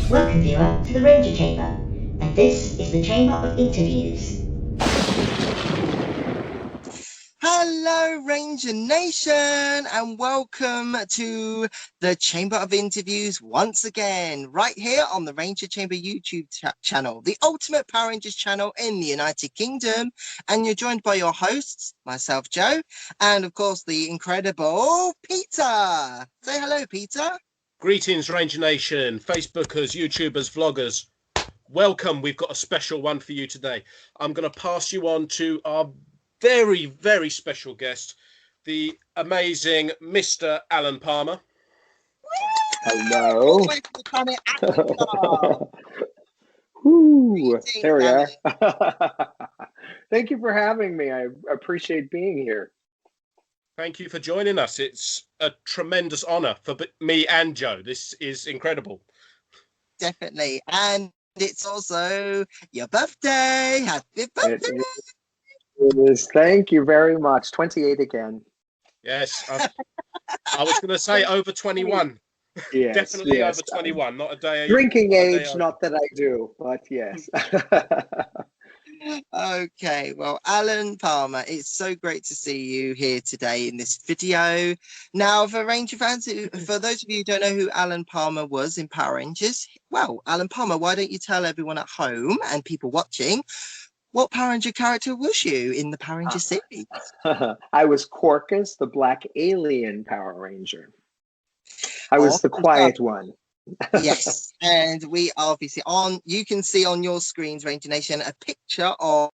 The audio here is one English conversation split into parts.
Welcome viewer to the Ranger Chamber, and this is the Chamber of Interviews. Hello Ranger Nation, and welcome to the Chamber of Interviews once again, right here on the Ranger Chamber YouTube channel, the ultimate Power Rangers channel in the United Kingdom. And you're joined by your hosts, myself, Joe, and of course the incredible Peter. Say hello, Peter. Greetings, Ranger Nation, Facebookers, YouTubers, vloggers. Welcome. We've got a special one for you today. I'm going to pass you on to our very, very special guest, the amazing Mr. Alan Palmer. Hello. There we are. Thank you for having me. I appreciate being here. Thank you for joining us. It's a tremendous honor for me and Joe. This is incredible. Definitely. And it's also your birthday. Happy birthday. It is. Thank you very much. 28 again. Yes. I was going to say over 21. Yes, Definitely yes. over 21. Not a day. Drinking age, not that I do, but yes. Okay, well, Alan Palmer, it's so great to see you here today in this video. Now, for Ranger fans, for those of you who don't know who Alan Palmer was in Power Rangers, well, Alan Palmer, why don't you tell everyone at home and people watching, what Power Ranger character was you in the Power Ranger series? I was Corcus, the Black Alien Power Ranger. I was the quiet one. Yes, and we obviously you can see on your screens, Ranger Nation, a picture of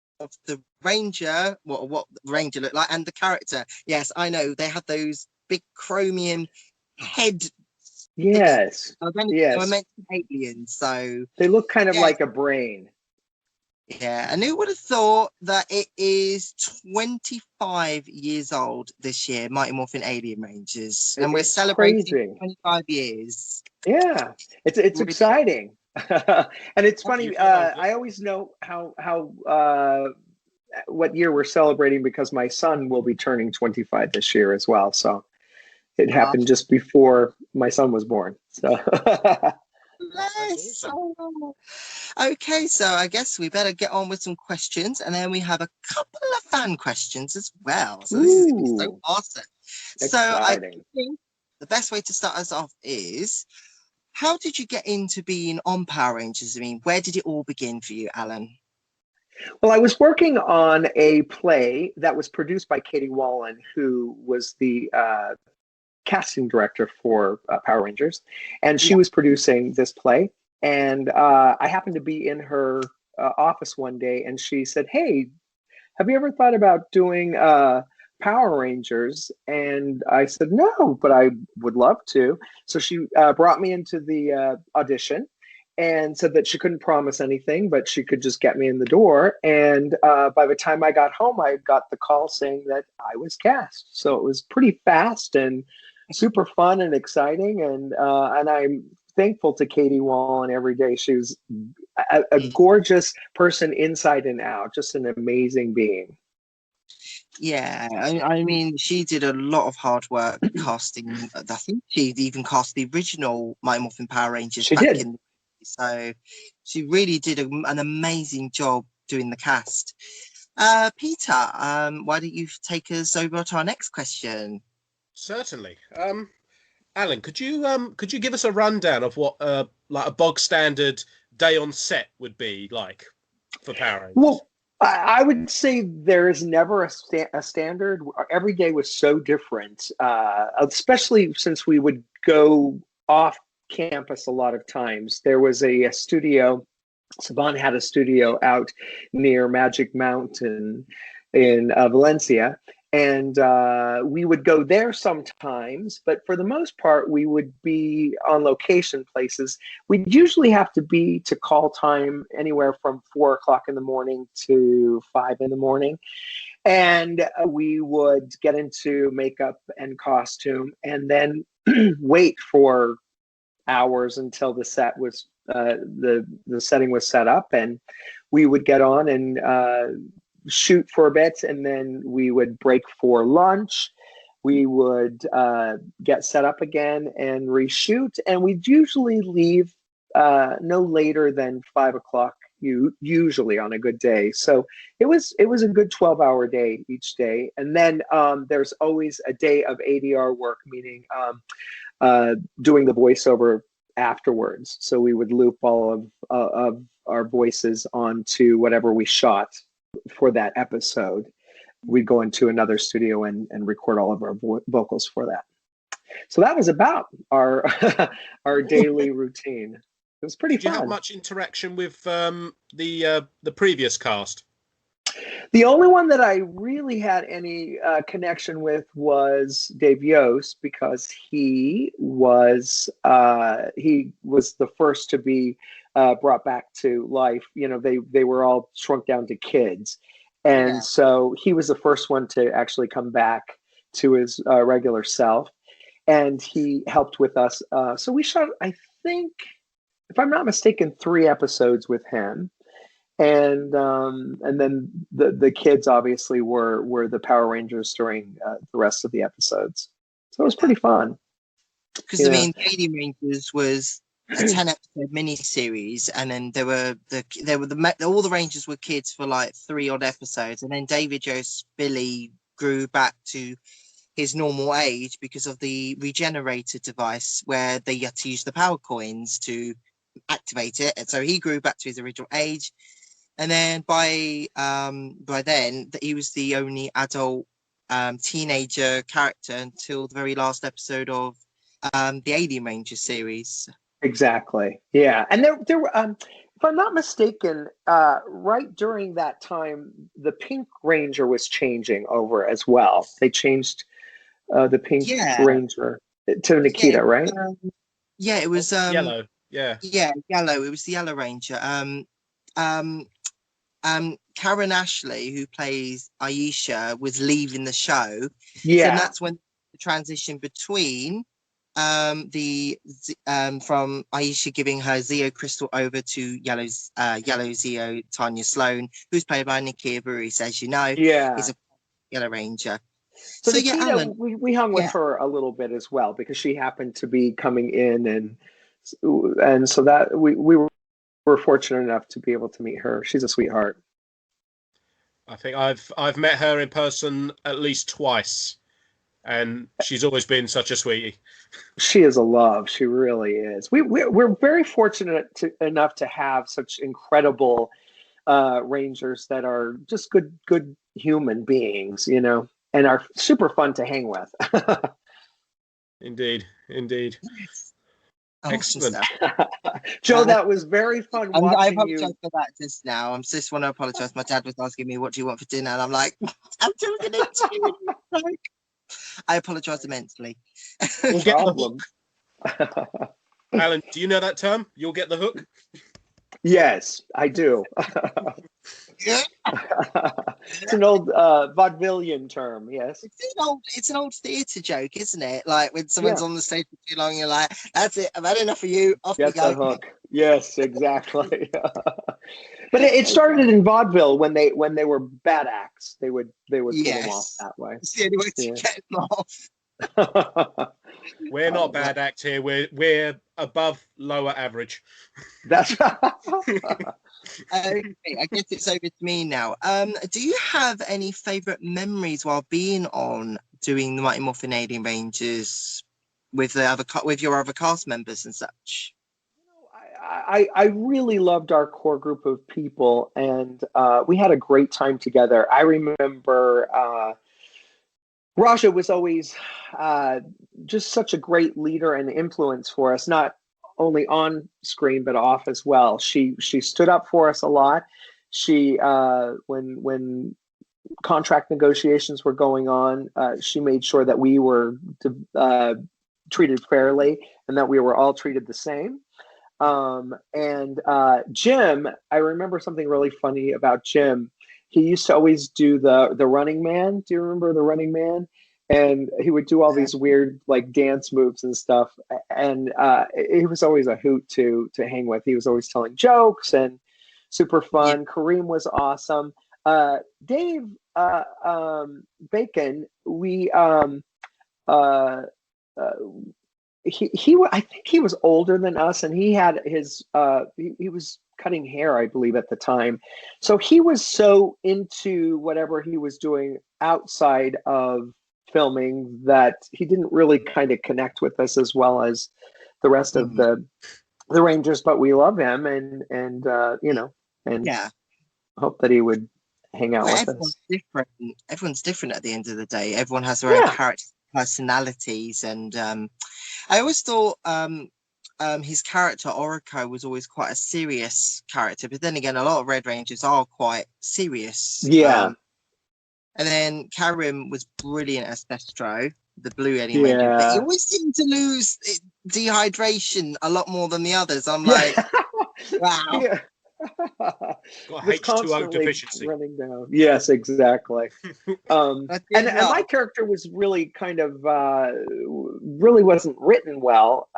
the Ranger, what the Ranger looked like, and the character. Yes, I know they had those big chromium head. Yes, they were meant to be aliens, so they look kind of like a brain. Yeah, and who would have thought that it is 25 years old this year, Mighty Morphin Alien Rangers, and we're celebrating 25 years. Yeah, it's exciting. And it's funny, I always know how what year we're celebrating because my son will be turning 25 this year as well. So it happened just before my son was born. So Okay, so I guess we better get on with some questions, and then we have a couple of fan questions as well. So this is going to be so awesome. Exciting. So I think the best way to start us off is, how did you get into being on Power Rangers? I mean, where did it all begin for you, Alan? Well, I was working on a play that was produced by Katie Wallen, who was the casting director for Power Rangers, and she was producing this play. And I happened to be in her office one day, and she said, "Hey, have you ever thought about doing Power Rangers?" And I said, "No, but I would love to." So she brought me into the audition and said that she couldn't promise anything, but she could just get me in the door. And by the time I got home, I got the call saying that I was cast. So it was pretty fast and super fun and exciting. And I'm thankful to Katie Wallen every day. She was a gorgeous person inside and out, just an amazing being. Yeah, I mean, she did a lot of hard work casting. I think she even cast the original Mighty Morphin Power Rangers. She did. So she really did an amazing job doing the cast. Peter, why don't you take us over to our next question? Certainly. Alan, could you give us a rundown of what like a bog standard day on set would be like for Power Rangers? Well, I would say there is never a standard. Every day was so different, especially since we would go off campus a lot of times. There was a studio. Saban had a studio out near Magic Mountain in Valencia. And we would go there sometimes, but for the most part, we would be on location places. We'd usually have to be to call time anywhere from 4 o'clock in the morning to 5 in the morning. And we would get into makeup and costume and then wait for hours until the set was, the setting was set up. And we would get on and shoot for a bit, and then we would break for lunch. We would get set up again and reshoot, and we'd usually leave no later than 5 o'clock. Usually on a good day. So it was a good 12-hour day each day. And then there's always a day of ADR work, meaning doing the voiceover afterwards. So we would loop all of our voices onto whatever we shot for that episode. We'd go into another studio and record all of our vocals for that. So that was about our our daily routine. It was pretty fun. Did you have much interaction with the previous cast? The only one that I really had any connection with was Dave Yost, because he was the first to be brought back to life. You know, they were all shrunk down to kids, and so he was the first one to actually come back to his regular self, and he helped with us. So we shot, I think, if I'm not mistaken, 3 episodes with him, and then the kids obviously were the Power Rangers during the rest of the episodes. So it was pretty fun. Because I mean, Mighty Rangers was a 10-episode miniseries, and then all the Rangers were kids for like 3 odd episodes, and then David Yost Billy grew back to his normal age because of the regenerator device where they had to use the power coins to activate it, and so he grew back to his original age. And then by then he was the only adult teenager character until the very last episode of the Alien Rangers series. Exactly. Yeah. And there were if I'm not mistaken, right during that time the Pink Ranger was changing over as well. They changed the Pink Ranger to Nikita, right? It was Yellow. Yeah, Yellow. It was the Yellow Ranger. Karen Ashley, who plays Aisha, was leaving the show. Yeah, so that's when the transition between from Aisha giving her Zeo Crystal over to Yellow Zeo Tanya Sloan, who's played by Nikita Burris, as you know, is a Yellow Ranger. So Nikita, Alan, we hung with her a little bit as well because she happened to be coming in, and so that we were fortunate enough to be able to meet her. She's a sweetheart. I think I've met her in person at least twice, and she's always been such a sweetie. She is a love. She really is. We're very fortunate enough to have such incredible Rangers that are just good human beings, you know, and are super fun to hang with. Indeed. Excellent. Joe, that was very fun watching I apologize for that just now. I just want to apologize. My dad was asking me, what do you want for dinner? And I'm like, I'm doing an interview. I apologize immensely. We'll get the hook. Alan, do you know that term? You'll get the hook? Yes, I do. It's an old vaudevillian term, yes. It's an old theatre joke, isn't it? Like when someone's on the stage for too long, you're like, that's it, I've had enough of you, off Get you go. the hook. Yes, exactly. But it started in vaudeville when they were bad acts. They would pull them off that way. It's the only way to get them off. We're not bad acts here. We're above lower average. That's Okay, I guess it's over to me now. Do you have any favourite memories while being on doing the Mighty Morphin Alien Rangers with your other cast members and such? I really loved our core group of people, and we had a great time together. I remember Raja was always just such a great leader and influence for us, not only on screen but off as well. She stood up for us a lot. She when contract negotiations were going on, she made sure that we were treated fairly and that we were all treated the same. And Jim, I remember something really funny about Jim. He used to always do the Running Man. Do you remember the Running Man? And he would do all these weird like dance moves and stuff. And he was always a hoot to hang with. He was always telling jokes and super fun. Yeah. Kareem was awesome. Dave Bacon, I think he was older than us, and he had his he was cutting hair, I believe, at the time. So he was so into whatever he was doing outside of filming that he didn't really kind of connect with us as well as the rest of the Rangers. But we love him, and you know, and Yeah. hope that he would hang out with Everyone's us. different. Everyone's different at the end of the day. Everyone has their own character personalities, and I always thought his character Oriko was always quite a serious character, but then again, a lot of Red Rangers are quite serious. Yeah. And then Karim was brilliant as Destro, the Blue Alien Ranger, but he always seemed to lose dehydration a lot more than the others. I'm like, wow. Got H2O deficiency. Running down. Yes, exactly. And my character was really kind of really wasn't written well,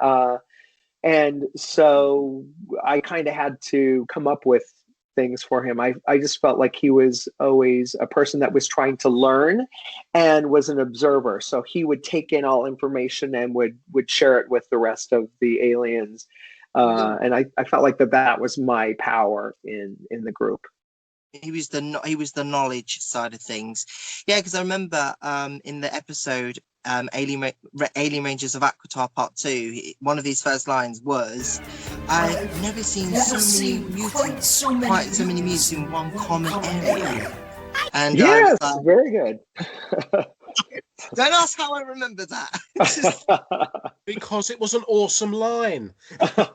and so I kind of had to come up with things for him. I just felt like he was always a person that was trying to learn and was an observer. So he would take in all information and would share it with the rest of the aliens. And I felt like that was my power in the group. He was the knowledge side of things. Yeah, because I remember in the episode Alien Rangers of Aquatar Part 2, one of his first lines was, "I've never seen so many mutants in one common area." And yes, very good. Don't ask how I remember that. Because it was an awesome line.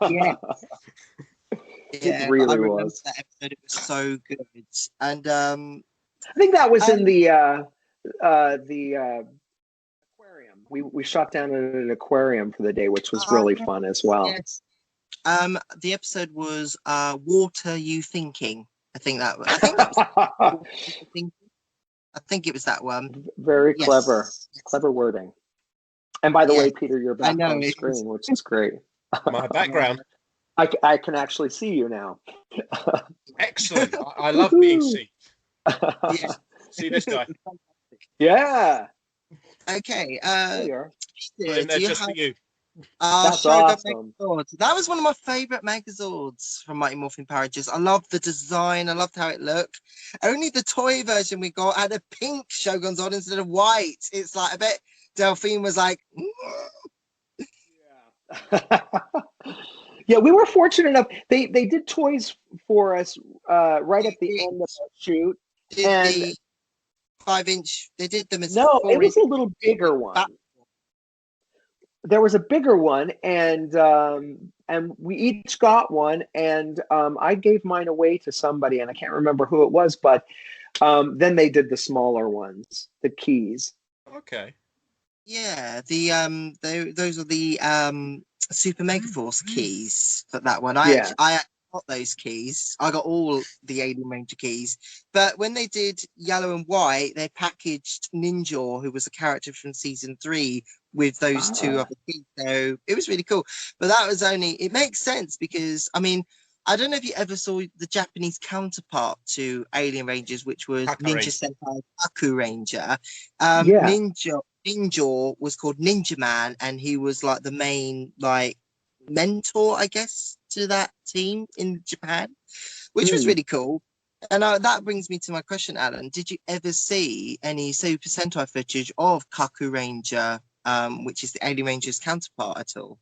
Yeah. It really was. That episode, it was so good, and I think that was in the aquarium. We shot down in an aquarium for the day, which was really fun as well. Yes. The episode was "Water You Thinking." I think it was that one. Very clever, clever wording. And by the way, Peter, you're back on screen, which is great. My background. I can actually see you now. Excellent. I love being seen. Yeah. See this guy? Yeah. Okay. I'm there just for you. That's awesome. That was one of my favorite Megazords from Mighty Morphin Power Rangers. I loved the design. I loved how it looked. Only the toy version we got had a pink Shogun Zord instead of white. It's like, I bet Delphine was like, yeah. Yeah, we were fortunate enough. They did toys for us right at the end of the shoot. And the 5-inch. They did them as no, it was a little bigger one. There was a bigger one, and we each got one, and I gave mine away to somebody, and I can't remember who it was, but then they did the smaller ones, the keys. Okay. Yeah, those are the Super Megaforce keys for that one. I got those keys. I got all the Alien Ranger keys. But when they did Yellow and White, they packaged Ninja, who was a character from season 3, with those two other keys. So it was really cool. But that was it makes sense because, I mean, I don't know if you ever saw the Japanese counterpart to Alien Rangers, which was Ninja Sentai Kaku Ranger. Ninja was called Ninja Man, and he was like the main mentor, I guess, to that team in Japan, which was really cool. And that brings me to my question, Alan. Did you ever see any Super Sentai footage of Kaku Ranger, which is the Alien Rangers counterpart, at all?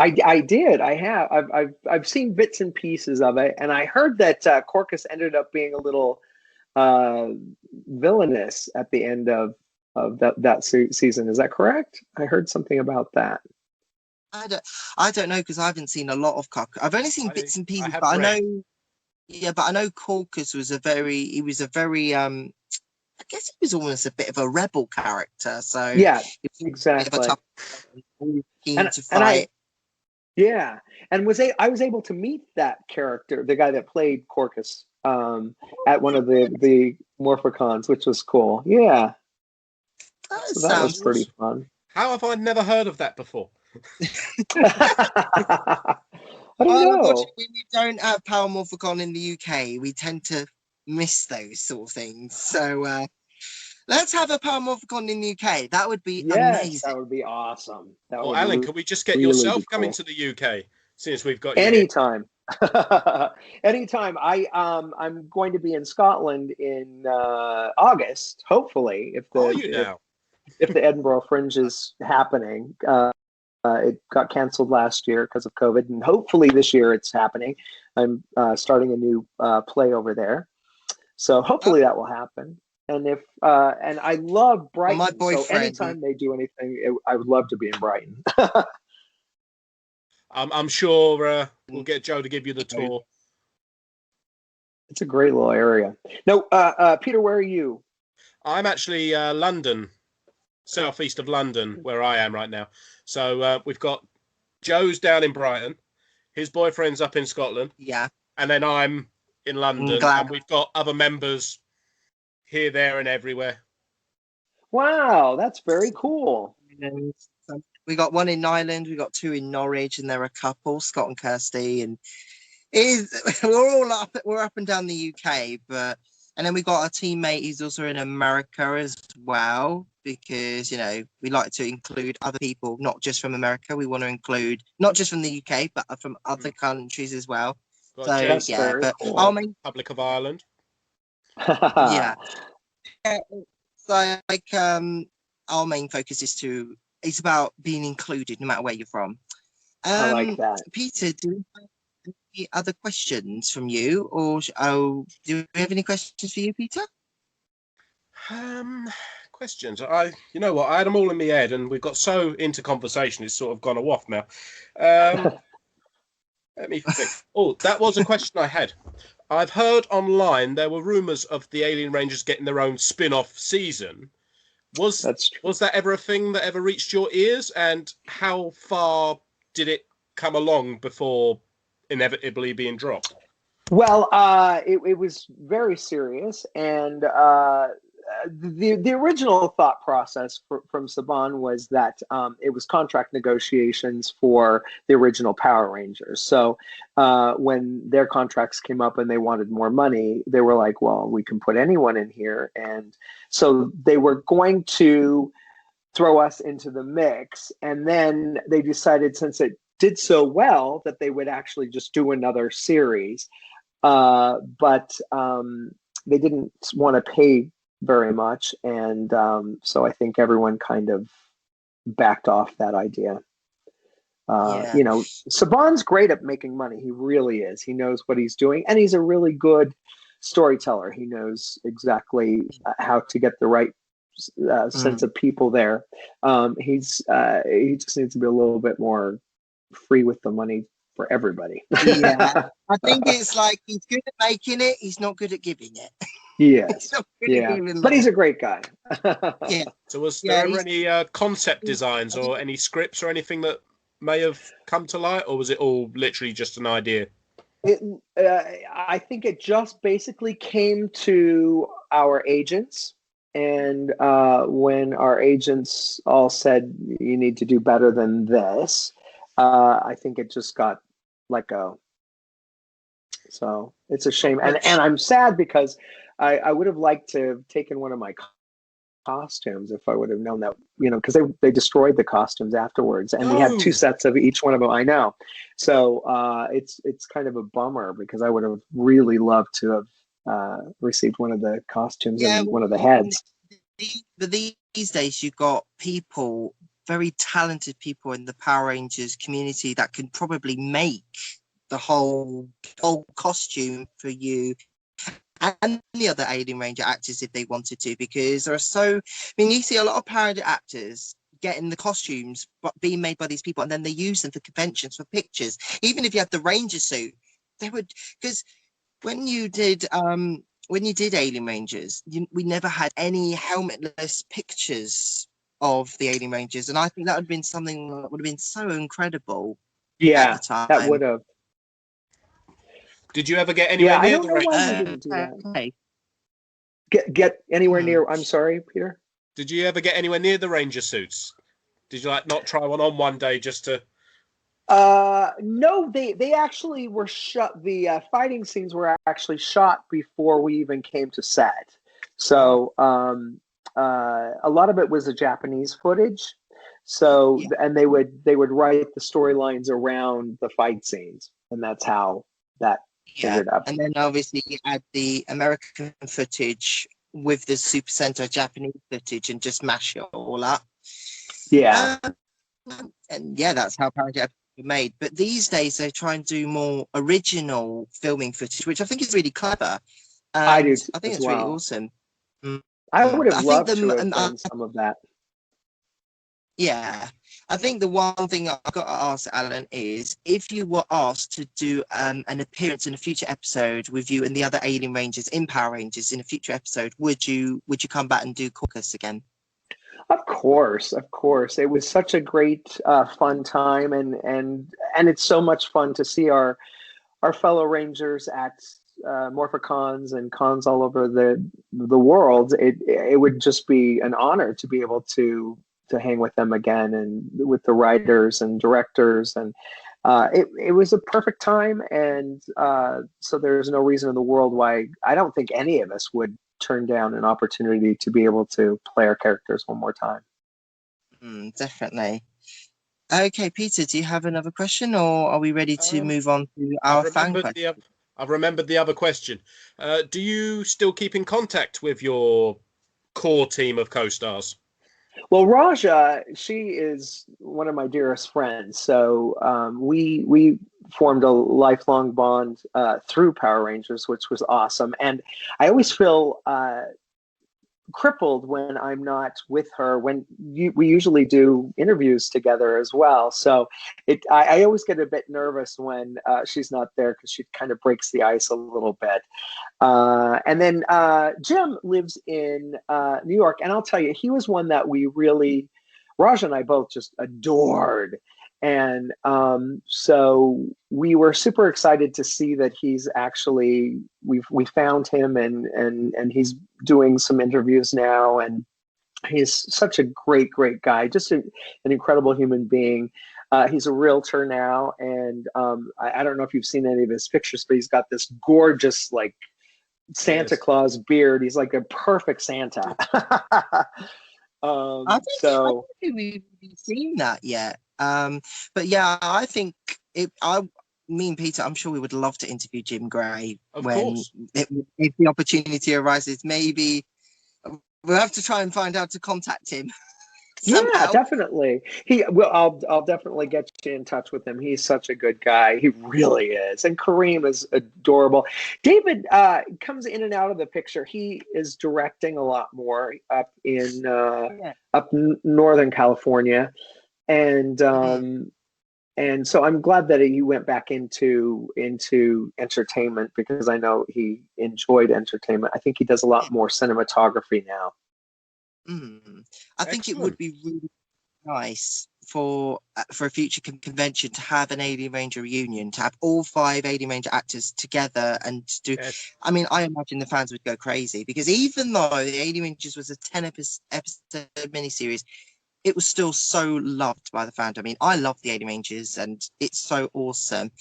I did. I have. I've seen bits and pieces of it, and I heard that Corcus ended up being a little villainous at the end of that season. Is that correct? I heard something about that. I don't know because I haven't seen a lot of Kaku. I've only seen bits and pieces, but I know. Yeah, but I know Corcus was a very. I guess he was almost a bit of a rebel character. So yeah, exactly. Yeah, and I was able to meet that character, the guy that played Corcus, at one of the Morphicons, which was cool. Yeah, that was pretty fun. How have I never heard of that before? I don't know. Unfortunately, we don't have Power Morphicon in the UK. We tend to miss those sort of things. So Let's have a Power Morphicon in the UK. That would be Yes, amazing. that would be awesome. That Well, would Alan, can we just get really yourself be coming cool. to the UK since we've got you here? Anytime. Anytime. I'm going to be in Scotland in August, hopefully, Are you now? if the Edinburgh Fringe is happening. It got canceled last year because of COVID, and hopefully this year it's happening. I'm starting a new play over there, so hopefully that will happen. And and I love Brighton, my boyfriend, so anytime they do anything, I would love to be in Brighton. I'm sure we'll get Joe to give you the tour. It's a great little area. No, Peter, where are you? I'm actually London, southeast of London, where I am right now. So we've got Joe's down in Brighton, his boyfriend's up in Scotland, yeah, and then I'm in London, and we've got other members here, there, and everywhere. Wow, that's very cool. We got one in Ireland, we got two in Norwich, and they're a couple, Scott and Kirsty, and we're up and down the UK, and then we got a teammate who's also in America as well, because we like to include other people, not just from America. We want to include not just from the UK, but from other countries as well. Got so yeah, but cool. our main Republic of Ireland. yeah. So our main focus is about being included no matter where you're from. I like that. Peter, do you have any other questions from you, or do we have any questions for you, Peter? Questions. You know what? I had them all in my head, and we've got so into conversation, it's sort of gone off now. Let me think. Oh, that was a question I had. I've heard online there were rumours of the Alien Rangers getting their own spin-off season. Was that ever a thing that ever reached your ears? And how far did it come along before inevitably being dropped? Well, it was very serious, and the original thought process from Saban was that it was contract negotiations for the original Power Rangers. So when their contracts came up and they wanted more money, they were like, well, we can put anyone in here. And so they were going to throw us into the mix. And then they decided, since it did so well, that they would actually just do another series. But they didn't want to pay very much, and so I think everyone kind of backed off that idea. Saban's great at making money. He really is. He knows what he's doing, and he's a really good storyteller. He knows exactly how to get the right sense of people there. He just needs to be a little bit more free with the money for everybody. Yeah, I think it's like he's good at making it, he's not good at giving it. Yes, but he's a great guy. Yeah. So was there ever any concept designs or any scripts or anything that may have come to light, or was it all literally just an idea? I think it just basically came to our agents, and when our agents all said, you need to do better than this, I think it just got let go. So it's a shame, and I'm sad because I would have liked to have taken one of my costumes if I would have known that, because they destroyed the costumes afterwards, and we had 2 sets of each one of them. I know, so it's kind of a bummer because I would have really loved to have received one of the costumes and one of the heads. But these days you've got people, very talented people in the Power Rangers community that can probably make the whole costume for you and the other Alien Ranger actors if they wanted to, because there are you see a lot of parody actors getting the costumes but being made by these people, and then they use them for conventions, for pictures. Even if you have the Ranger suit, they would, because when you did Alien Rangers, we never had any helmetless pictures of the Alien Rangers, and I think that would have been something that would have been so incredible. Yeah, at the time. that would have. Did you ever get anywhere near the Ranger? Why we didn't do that. Get anywhere near? I'm sorry, Peter. Did you ever get anywhere near the Ranger suits? Did you not try one on one day just to? No, they actually were shot. The fighting scenes were actually shot before we even came to set. So a lot of it was a Japanese footage. So, and they would write the storylines around the fight scenes, and that's how that ended up. And then obviously you add the American footage with the Super Sentai Japanese footage and just mash it all up. Yeah. And yeah, that's how Power Rangers were made. But these days they try and do more original filming footage, which I think is really clever. I do. I think it's really awesome. I would have loved to have done some of that. Yeah, I think the one thing I've got to ask Alan is, if you were asked to do an appearance in a future episode with you and the other Alien Rangers in Power Rangers in a future episode, would you come back and do Corcus again? Of course. It was such a great, fun time, and it's so much fun to see our fellow Rangers at Morphicons and cons all over the world. It would just be an honor to be able to hang with them again, and with the writers and directors, and it was a perfect time. And so there's no reason in the world why I don't think any of us would turn down an opportunity to be able to play our characters one more time. Definitely. Okay, Peter, do you have another question, or are we ready to move on to our fan question? I've remembered the other question. Do you still keep in contact with your core team of co-stars? Well, Raja, she is one of my dearest friends. So we formed a lifelong bond through Power Rangers, which was awesome. And I always feel crippled when I'm not with her. We usually do interviews together as well. So I always get a bit nervous when she's not there, because she kind of breaks the ice a little bit. And then Jim lives in New York, and I'll tell you, he was one that we really, Raj and I both just adored. And so we were super excited to see that he's actually, we found him, and he's doing some interviews now, and he's such a great guy, just an incredible human being. He's a realtor now, and I don't know if you've seen any of his pictures, but he's got this gorgeous, like, Santa Claus beard. He's like a perfect Santa. I don't think we've seen that yet. But yeah, I think me and Peter, I'm sure we would love to interview Jim Gray if the opportunity arises. Maybe we'll have to try and find out to contact him. Yeah, definitely. I'll definitely get you in touch with him. He's such a good guy. He really is. And Kareem is adorable. David comes in and out of the picture. He is directing a lot more up in Northern California. And and so I'm glad that he went back into entertainment, because I know he enjoyed entertainment. I think he does a lot more cinematography now. I think it would be really nice for a future convention to have an Alien Ranger reunion, to have all 5 Alien Ranger actors together and do. I mean, I imagine the fans would go crazy, because even though the Alien Rangers was a 10-episode miniseries, it was still so loved by the fandom. I mean, I love the Alien Rangers, and it's so awesome.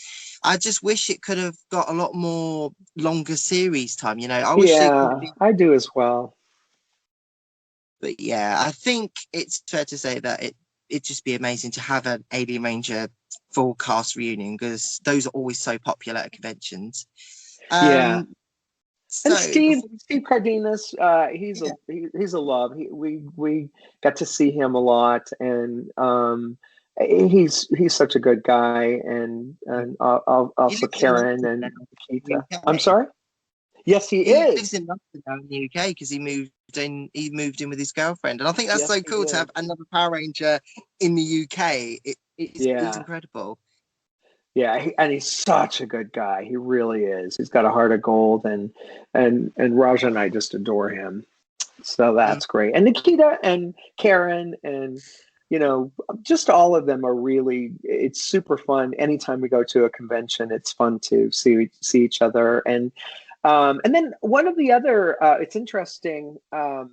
I just wish it could have got a lot more longer series time. I wish I do as well. But yeah, I think it's fair to say that it'd just be amazing to have an Alien Ranger full cast reunion, because those are always so popular at conventions. And Steve Cardenas, he's a love. We got to see him a lot, and he's such a good guy. And also Karen and Keita. I'm sorry. Yes, he is. Lives in London now in the UK, because he moved in with his girlfriend, and I think that's so cool to have another Power Ranger in the UK. It's incredible. Yeah, and he's such a good guy. He really is. He's got a heart of gold, and Raja and I just adore him. So that's great. And Nikita and Karen and just all of them are really. It's super fun. Anytime we go to a convention, it's fun to see each other. And then one of the other. It's interesting. Oh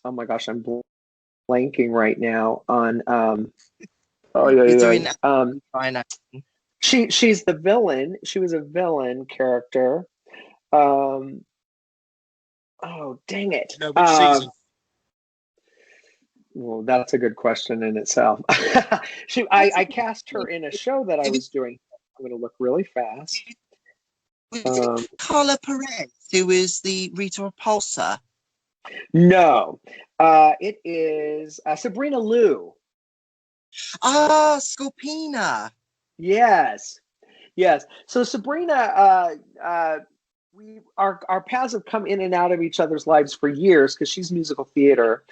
my gosh, I'm blanking right now on. She's the villain. She was a villain character. Oh, dang it. Which season? Well, that's a good question in itself. I cast her in a show that I was doing. I'm going to look really fast. Was it Carla Perez, who is the Rita Repulsa? No, it is Sabrina Li. Ah, Scorpina. Yes, yes. So Sabrina, our paths have come in and out of each other's lives for years because she's musical theater,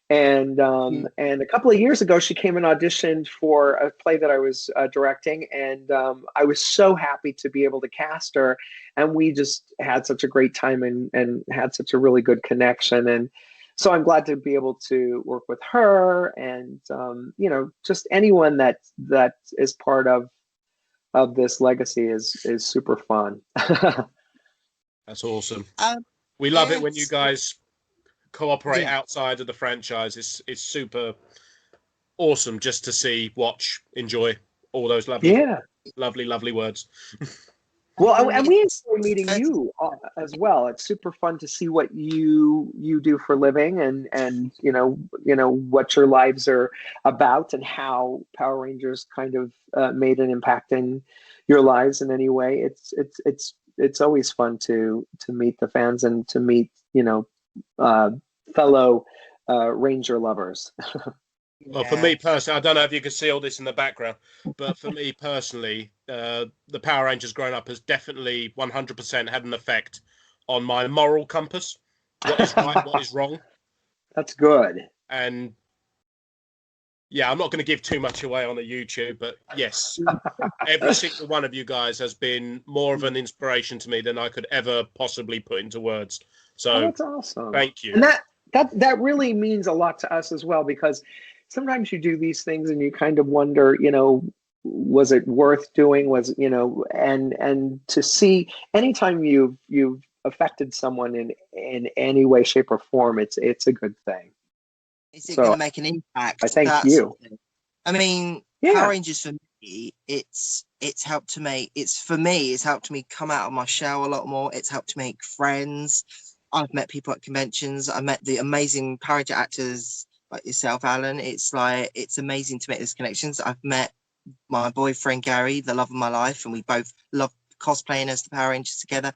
and a couple of years ago she came and auditioned for a play that I was directing, and I was so happy to be able to cast her, and we just had such a great time and had such a really good connection, and so I'm glad to be able to work with her, and just anyone that is part of this legacy is super fun. That's awesome. We love it when you guys cooperate outside of the franchise. It's super awesome just to see, watch, enjoy all those lovely words. Well, and we enjoy meeting you as well. It's super fun to see what you do for a living, and what your lives are about, and how Power Rangers kind of made an impact in your lives in any way. It's always fun to meet the fans and to meet fellow Ranger lovers. Well, for me personally, I don't know if you can see all this in the background, but for me personally, the Power Rangers growing up has definitely 100% had an effect on my moral compass. What is right, what is wrong. That's good. And yeah, I'm not going to give too much away on the YouTube, but yes, every single one of you guys has been more of an inspiration to me than I could ever possibly put into words. So that's awesome. Thank you. And that really means a lot to us as well, because sometimes you do these things and you kind of wonder, was it worth doing? And to see anytime you've affected someone in any way, shape, or form, it's a good thing. Is it going to make an impact? I thank you. I mean, Power Rangers for me, it's helped me come out of my shell a lot more. It's helped to make friends. I've met people at conventions. I met the amazing Power Ranger actors like yourself, Alan. It's amazing to make those connections. I've met my boyfriend Gary, the love of my life, and we both love cosplaying as the Power Rangers together.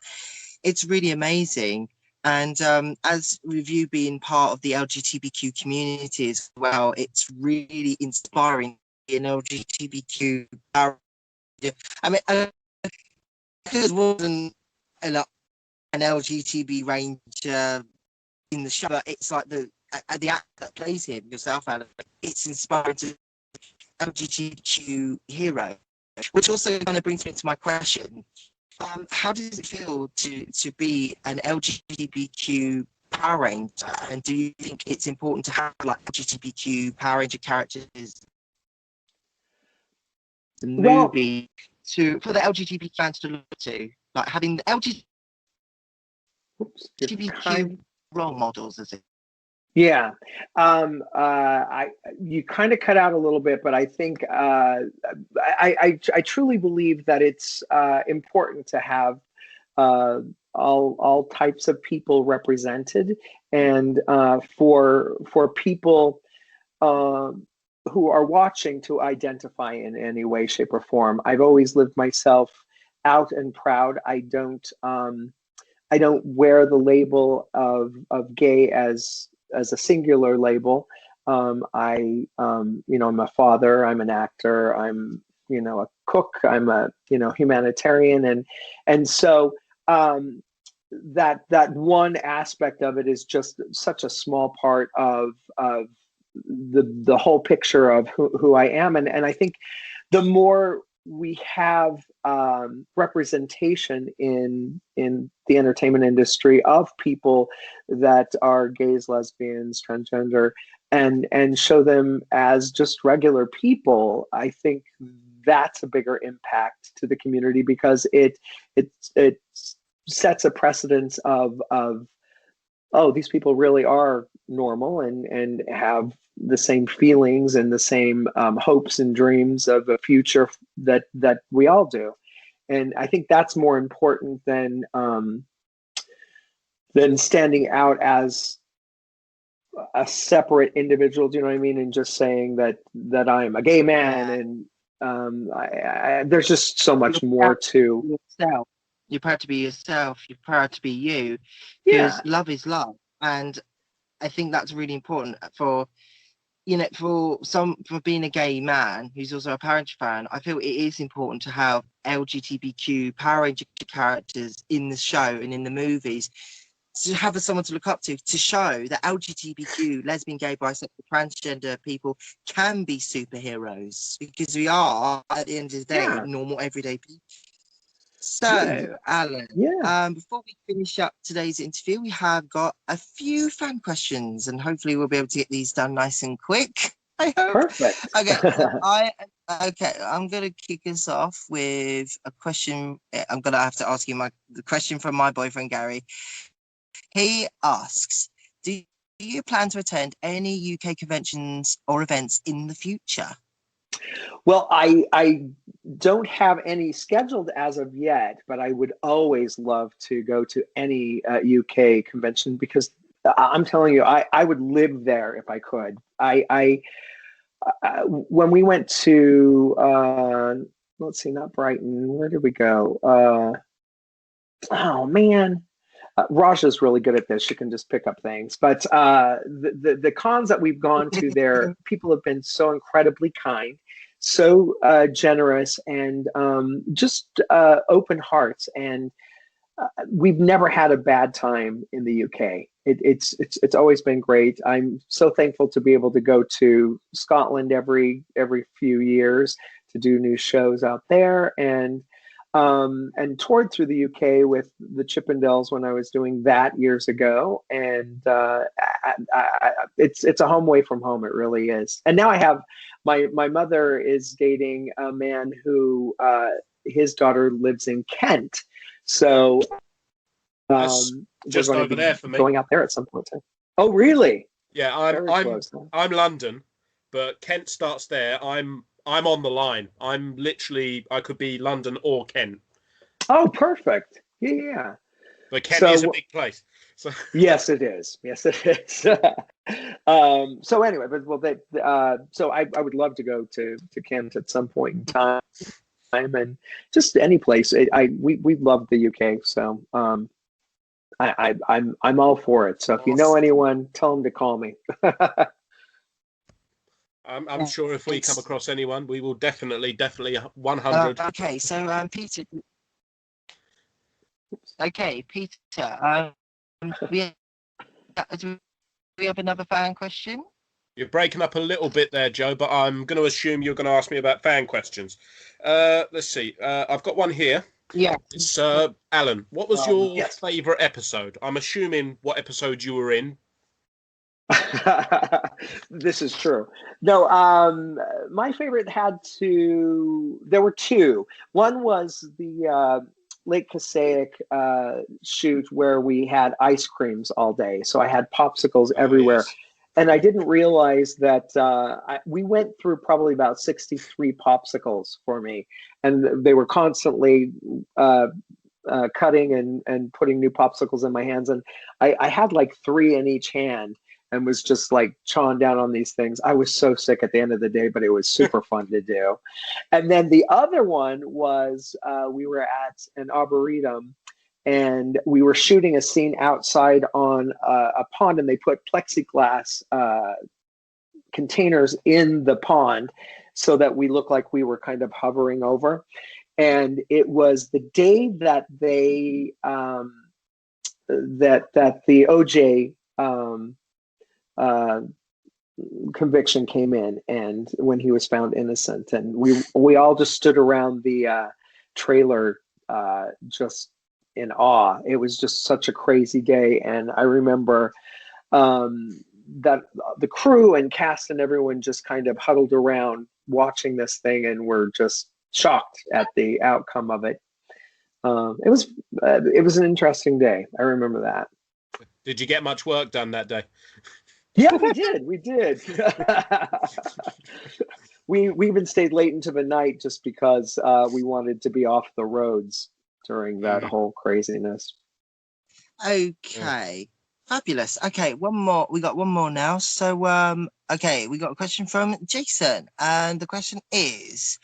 It's really amazing. And as with you being part of the LGBTQ community as well, it's really inspiring in LGBTQ Power Ranger. I mean, it wasn't an LGBT Ranger in the show, but it's like the actor that plays him, yourself, Alan. It's inspiring to LGBTQ hero, which also kind of brings me to my question. How does it feel to be an LGBTQ Power Ranger, and do you think it's important to have like LGBTQ Power Ranger characters the movie for the LGBT fans to look to, like having the LGBTQ role models, is it? Yeah, you kind of cut out a little bit, but I think I truly believe that it's important to have all types of people represented, and for people who are watching to identify in any way, shape, or form. I've always lived myself out and proud. I don't wear the label of gay as a singular label. I'm a father, I'm an actor, I'm, a cook, I'm a, humanitarian. And so that one aspect of it is just such a small part of the whole picture of who I am. And I think the more we have representation in the entertainment industry of people that are gays, lesbians, transgender, and show them as just regular people, I think that's a bigger impact to the community, because it sets a precedence of oh, these people really are normal and have the same feelings and the same hopes and dreams of a future that we all do. And I think that's more important than standing out as a separate individual. Do you know what I mean? And just saying that I'm a gay man, and there's just so much more to yourself. You're proud to be yourself. You're proud to be you, yeah. because love is love, and I think that's really important for for being a gay man who's also a Power Ranger fan. I feel it is important to have LGBTQ Power Ranger characters in the show and in the movies, to have someone to look up to show that LGBTQ, lesbian, gay, bisexual, transgender people can be superheroes, because we are, at the end of the day, normal, everyday people. So, Alan, before we finish up today's interview, we have got a few fan questions, and hopefully we'll be able to get these done nice and quick. I hope. Perfect. Okay, I'm gonna kick us off with a question. I'm gonna have to ask you the question from my boyfriend Gary. He asks, do you plan to attend any UK conventions or events in the future? Well, I don't have any scheduled as of yet, but I would always love to go to any UK convention, because I'm telling you, I would live there if I could. When we went to, let's see, not Brighton, where did we go? Oh man. Raja's really good at this. She can just pick up things. But the cons that we've gone to there, people have been so incredibly kind, so generous, and just open hearts. And we've never had a bad time in the UK. It's always been great. I'm so thankful to be able to go to Scotland every few years to do new shows out there, and toured through the UK with the Chippendales when I was doing that years ago. And it's a home away from home. It really is. And now I have my mother is dating a man who his daughter lives in Kent. So just over there for me. Going out there at some point. Oh, really? Yeah, I'm London, but Kent starts there. I'm on the line. I could be London or Kent. Oh, perfect. Yeah. But Kent is a big place. So. Yes, it is. Yes, it is. So anyway, so I would love to go to Kent at some point in time, and just any place. We love the UK, so I'm all for it. So if you know anyone, tell them to call me. I'm sure if we come across anyone, we will definitely 100. Okay, so Peter. Okay, Peter. Do we have another fan question? You're breaking up a little bit there, Joe, but I'm going to assume you're going to ask me about fan questions. Let's see. I've got one here. Yeah. It's Alan. What was your favourite episode? I'm assuming what episode you were in. This is true. No, my favorite there were two. One was the Lake Passaic shoot where we had ice creams all day. So I had popsicles everywhere. Yes. And I didn't realize that we went through probably about 63 popsicles for me. And they were constantly cutting and putting new popsicles in my hands. And I had like 3 in each hand, and was just like chawing down on these things. I was so sick at the end of the day, but it was super fun to do. And then the other one was we were at an arboretum, and we were shooting a scene outside on a pond, and they put plexiglass containers in the pond so that we looked like we were kind of hovering over. And it was the day that they that the OJ conviction came in, and when he was found innocent, and we all just stood around the trailer just in awe. It was just such a crazy day. And I remember that the crew and cast and everyone just kind of huddled around watching this thing, and were just shocked at the outcome of it. It was an interesting day. I remember that. Did you get much work done that day? Yeah, we did. We even stayed late into the night just because we wanted to be off the roads during that whole craziness. Okay. Fabulous. Okay, one more. We got one more now. So, okay, we got a question from Jason, and the question is,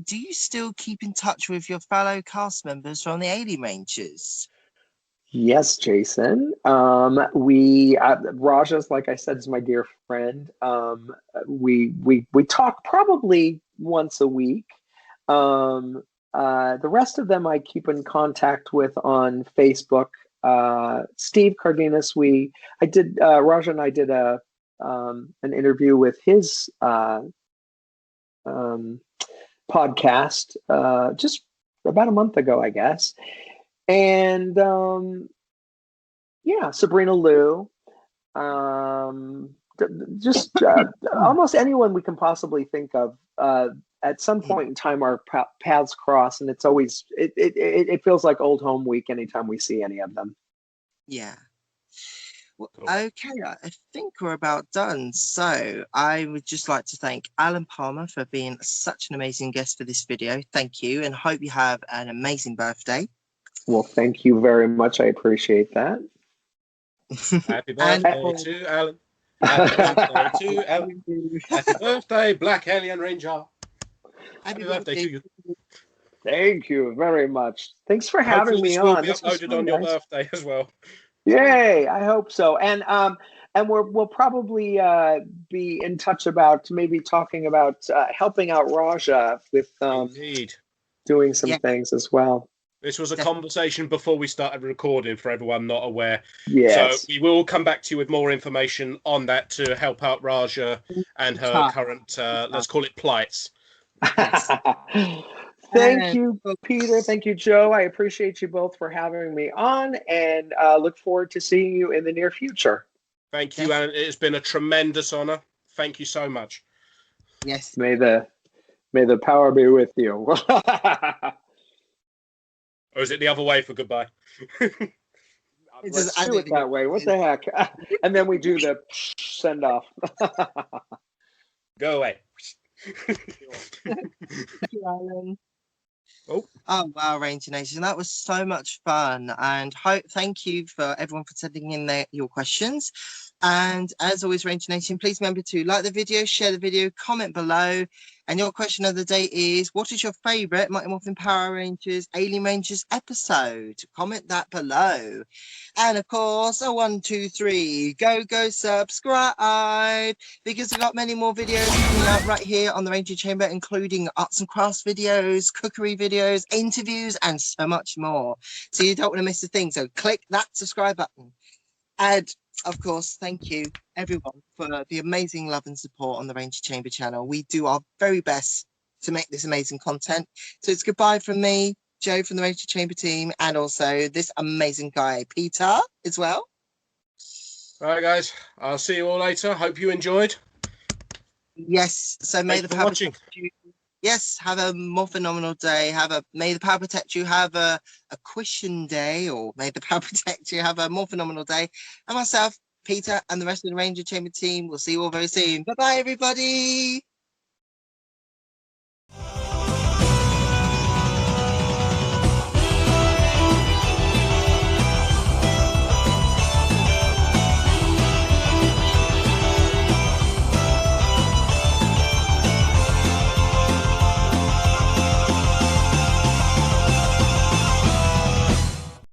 do you still keep in touch with your fellow cast members from the Alien Rangers? Yes, Jason. Raja's, like I said, is my dear friend. We talk probably once a week. The rest of them I keep in contact with on Facebook. Steve Cardenas, Raja and I did an interview with his podcast just about a month ago, I guess. And Sabrina Li, almost anyone we can possibly think of. At some point in time, our paths cross, and it's always it feels like old home week anytime we see any of them. Yeah. Well, okay, I think we're about done. So I would just like to thank Alan Palmer for being such an amazing guest for this video. Thank you, and hope you have an amazing birthday. Well, thank you very much. I appreciate that. Happy birthday to Alan. Happy birthday to Alan. Happy birthday, Black Alien Ranger. Happy birthday to you. Thank you very much. Thanks for having me on. This will be uploaded on your birthday as well. Yay! I hope so. And we'll probably be in touch about maybe talking about helping out Raja with doing some things as well. This was a conversation before we started recording for everyone not aware. Yes. So we will come back to you with more information on that to help out Raja and her current, let's call it, plights. Thank you, Peter. Thank you, Joe. I appreciate you both for having me on, and look forward to seeing you in the near future. Thank you, Alan. It's been a tremendous honor. Thank you so much. Yes. May the power be with you. Or is it the other way for goodbye? Let's do it that way. What the heck? And then we do the send off. Go away. Thank you, Alan. Oh wow, Ranger Nation, that was so much fun, and thank you for everyone for sending in your questions. And as always, Ranger Nation, please remember to like the video, share the video, comment below. And your question of the day is, what is your favorite Mighty Morphin Power Rangers Alien Rangers episode? Comment that below. And of course, a 1, 2, 3, go subscribe, because we've got many more videos coming out right here on the Ranger Chamber, including arts and crafts videos, cookery videos, interviews, and so much more. So you don't want to miss a thing. So click that subscribe button. And of course, thank you everyone for the amazing love and support on the Ranger Chamber channel. We do our very best to make this amazing content. So it's goodbye from me, Joe from the Ranger Chamber team, and also this amazing guy, Peter, as well. All right, guys. I'll see you all later. Hope you enjoyed. Yes. So may the power protect you. Yes. Have a more phenomenal day. May the power protect you. Have a cushion day, or may the power protect you. Have a more phenomenal day. And myself, Peter, and the rest of the Ranger Chamber team will see you all very soon. Bye bye, everybody.